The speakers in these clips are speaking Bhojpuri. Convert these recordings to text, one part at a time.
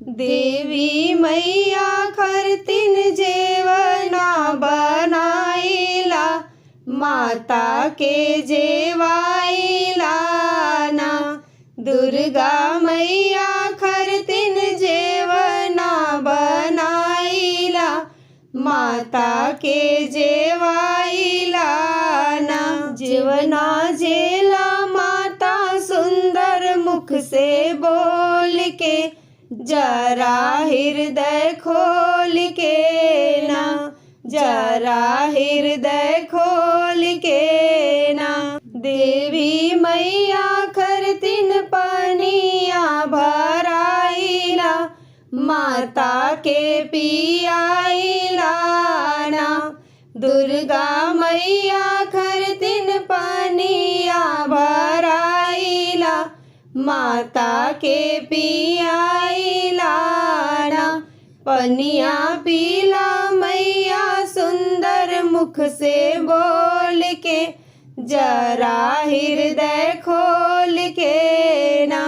देवी मैया खरतीन जेवना बनाईला, माता के जेवाईला ना। दुर्गा मैया खरतीन जेवना बनाईला, माता के जेवाईला ना। जेवना जेला माता सुंदर मुख से बोल के, जरा हृदय खोल के ना, जरा हृदय खोल के ना। देवी मैया खरतीन पनिया भराईला, माता के पियाईला ना। दुर्गा मैया खरतीन पनिया भराईला, माता के पियाईला ना। पनिया पीला मैया सुंदर मुख से बोल के, जरा हृदय खोल के ना,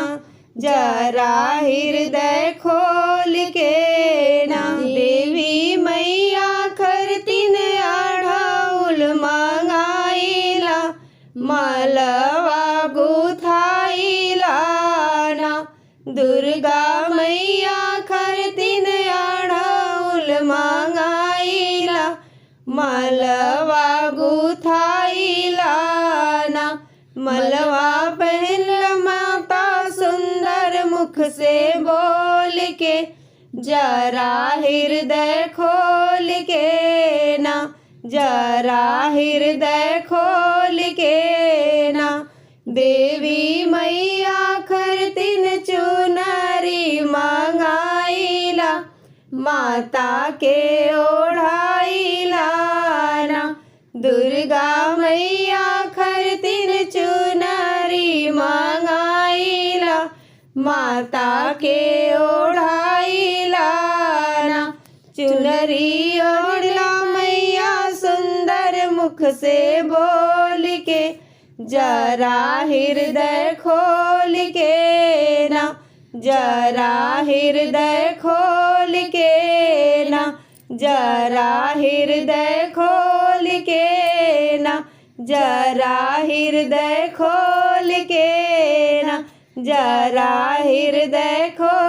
जरा हृदय खोल के ना। देवी मैया खरतीन अढ़ौल मंगाईला, मलवा गुथाईला ना। दुर्गा मैया खरतीन अढ़ौल मंगाईला, मलवा गुथाईला ना। मलवा पहनल माता सुंदर मुख से बोल के, जरा हृदय खोल के ना, जरा हृदय खोल के ना। देवी मैया खरतीन चुनरी मंगाईला, माता के ओढ़ाईला ना। दुर्गा मैया खरतीन चुनरी मंगाईला, माता के ओढ़ाईला ना। चुनरी ओढ़ला मैया सुंदर मुख से बोल के, जरा हृदय खोल के ना, जरा हृदय खोल के ना, जरा हृदय खोल के ना, जरा हृदय खोल के ना, जरा हृदय खोल